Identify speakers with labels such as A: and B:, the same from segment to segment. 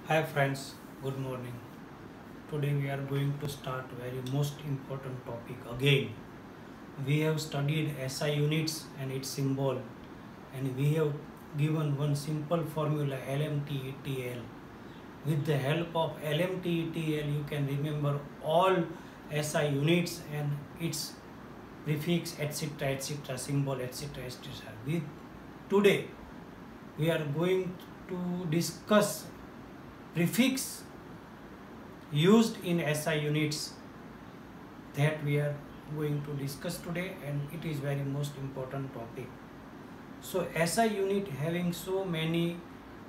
A: Hi friends, good morning. Today we are going to start very most important topic again. We have studied SI units and its symbol, and we have given one simple formula LMTETL. With the help of LMTETL you can remember all SI units and its prefix etc symbol etc. With today we are going to discuss prefix used in SI units that we are going to discuss today, and it is very most important topic. So SI unit having so many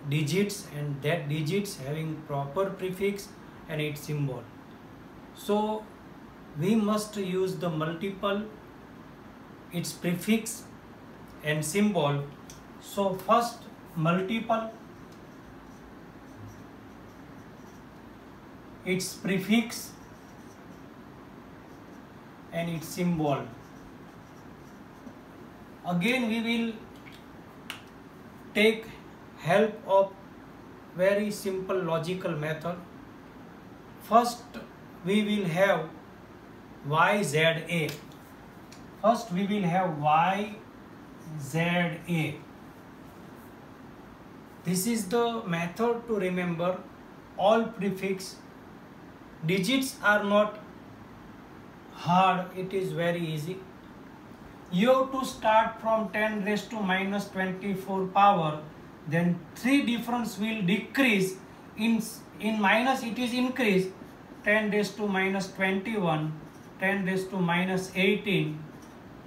A: digits and that digits having proper prefix and its symbol. So we must use the multiple its prefix and symbol. So first multiple its prefix and its symbol. Again we will take help of very simple logical method. First we will have YZA. First we will have YZA. This is the method to remember all prefix. Digits are not hard, it is very easy. You have to start from 10 raised to minus 24 power, then 3 difference will decrease, in minus it is increase, 10 raised to minus 21, 10 raised to minus 18,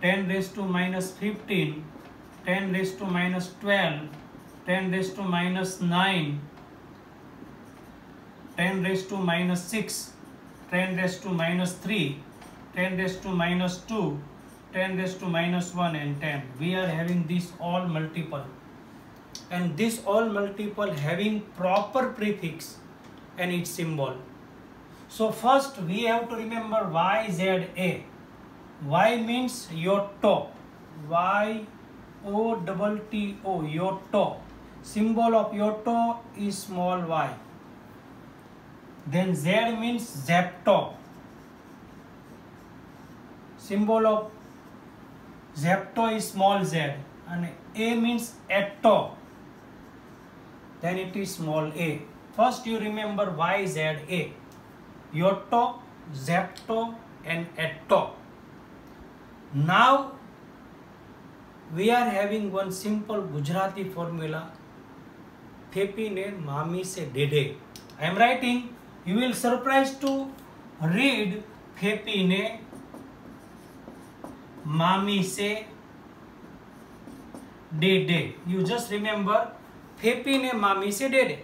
A: 10 raised to minus 15, 10 raised to minus 12, 10 raised to minus 9, 10 raised to minus 6, 10 raised to minus 3, 10 raised to minus 2, 10 raised to minus 1 and 10. We are having this all multiple, and this all multiple having proper prefix and its symbol. So first we have to remember YZA. Y means Yoto. Y-O-T-T-O, Yoto. Symbol of Yoto is small y. Then Z means Zepto. Symbol of Zepto is small z. And A means Etto. Then it is small a. First you remember YZA. Yoto, Zepto and Etto. Now we are having one simple Gujarati formula. Phepi ne mami se dede. I am writing. You will surprised to read Phepi ne mami se dede. You just remember Phepi ne mami se dede.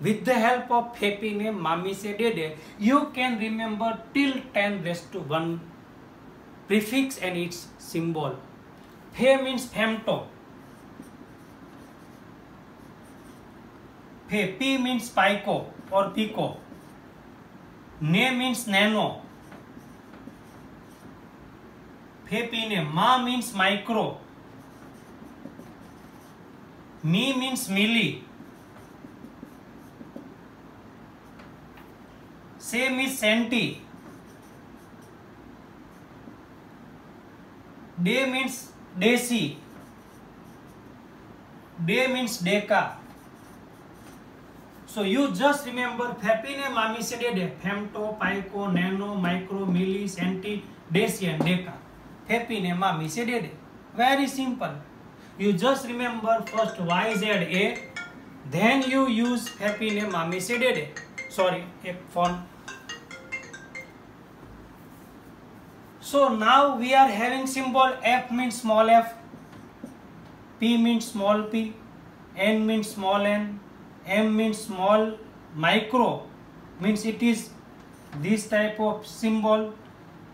A: With the help of Phepi ne mami se dede, you can remember till 10 raised to 1 prefix and its symbol. Phe means femto. Phe, P means pico or pico. Ne means nano. Phepi ne. Ma means micro. Mi means milli. Se means centi. De means desi. De means deca. So you just remember Phepi ne mami se dede. Femto, pico, nano, micro, milli, centi, desi and deca. Phepi ne mami se dede. Very simple. You just remember first YZA, then you use Phepi ne mami se dede. Sorry, a font. So now we are having symbol. F means small f, P means small p, N means small n, M means small micro, means it is this type of symbol.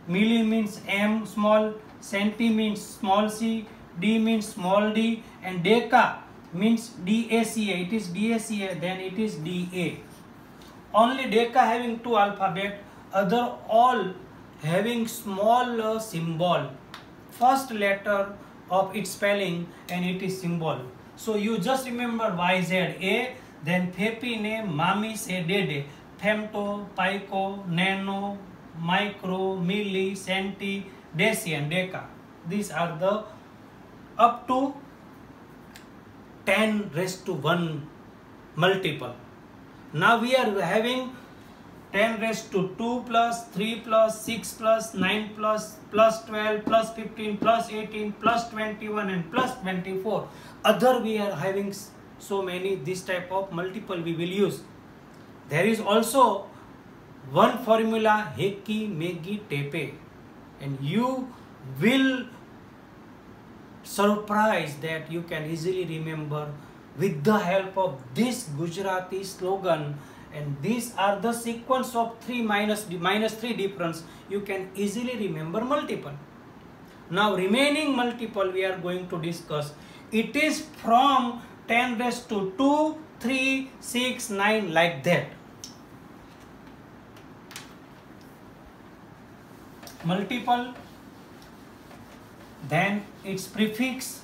A: Milli means M small, centi means small c, D means small d, and deca means DACA. It is DACA, then it is DA. Only deca having 2 alphabet, other all having small symbol. First letter of its spelling and it is symbol. So you just remember YZA, then Pepi ne Mami se Dede, femto, pico, nano, micro, milli, centi, deci and deca. These are the up to 10 raised to 1 multiple. Now we are having 10 raised to 2 plus 3 plus 6 plus 9 plus 12 plus 15 plus 18 plus 21 and plus 24. Other we are having so many this type of multiple we will use. There is also one formula Heki Megi Tepe, and you will surprised that you can easily remember with the help of this Gujarati slogan, and these are the sequence of 3 minus 3 difference. You can easily remember multiple. Now remaining multiple we are going to discuss. It is from 10 raised to 2, 3, 6, 9 like that. Multiple, then its prefix,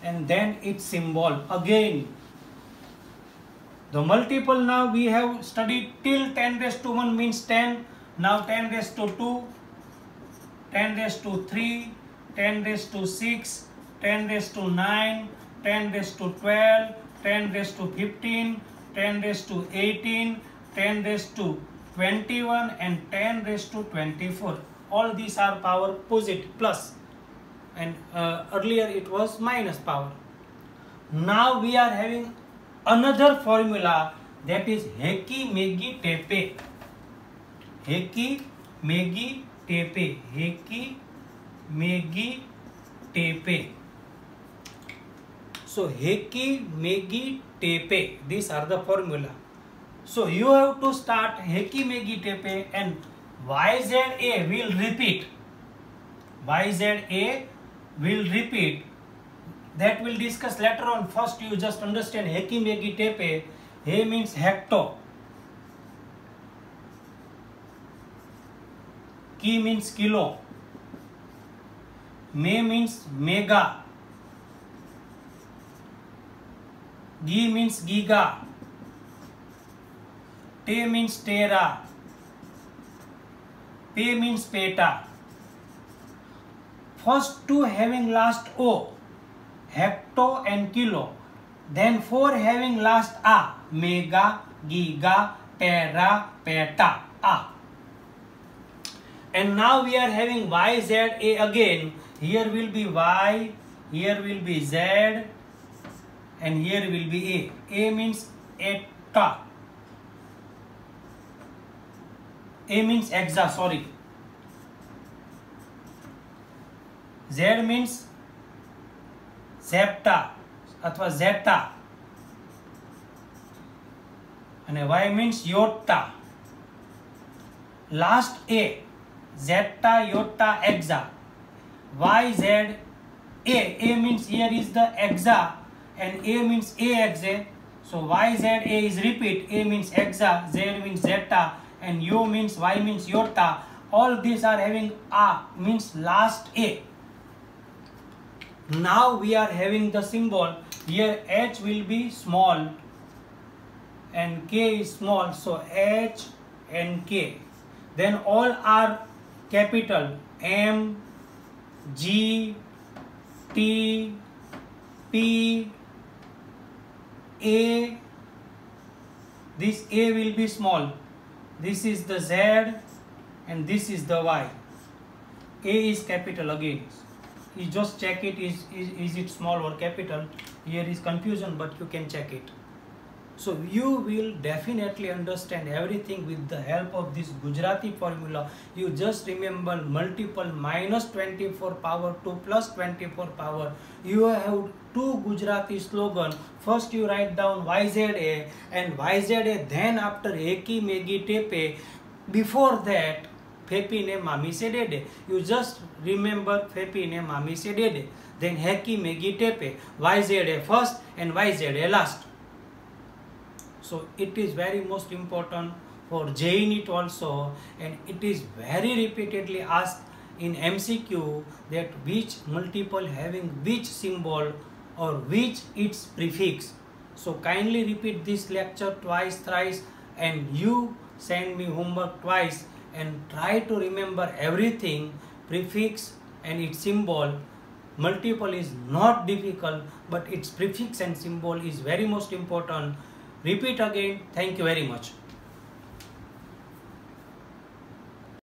A: and then its symbol. Again, the multiple now we have studied till 10 raised to 1 means 10. Now 10 raised to 2, 10 raised to 3, 10 raised to 6, 10 raised to 9, 10 raised to 12, 10 raised to 15, 10 raised to 18, 10 raised to 21 and 10 raised to 24. All these are power positive plus, and earlier it was minus power. Now we are having another formula, that is Heki Megi Tepe. Heki Megi Tepe. Heki Megi Tepe. So Heki Megi Tepe. These are the formula. So you have to start Heki Megi Tepe, and YZA will repeat. YZA will repeat. That will discuss later on. First you just understand Heki Megi Tepe. He means hecto. Ki means kilo. Me means mega. Gi means giga. Te means tera. Pe means peta. First two having last O, hecto and kilo. Then four having last A, mega, giga, tera, peta, A. And now we are having YZA again. Here will be Y, here will be Z, and here will be A. A means eta. A means exa, sorry. Z means zepta athwa zeta, and Y means iota. Last A, zeta, iota, exa. Y, Z, A means here is the exa, and A means AXA. So Y, Z, A is repeat. A means exa, Z means zeta, and U means Y means iota. All these are having A means last A. Now we are having the symbol. Here H will be small and K is small, so H and K. Then all are capital: M, G, T, P, A. This A will be small. This is the Z and this is the Y. A is capital again. You just check it, is it small or capital. Here is confusion, but you can check it. So you will definitely understand everything with the help of this Gujarati formula. You just remember multiple minus 24 power to plus 24 power. You have two Gujarati slogan. First you write down YZA and YZA, then after Heki Megi Tepe. Before that, Pepi ne Mami se Dede. You just remember Pepi ne Mami se Dede. Then Heki Megi Tepe. YZA first and YZA last. So it is very most important for JEE NEET also, and it is very repeatedly asked in MCQ that which multiple having which symbol or which its prefix. So kindly repeat this lecture twice, thrice, and you send me homework twice and try to remember everything, prefix and its symbol. Multiple is not difficult, but its prefix and symbol is very most important. Repeat again. Thank you very much.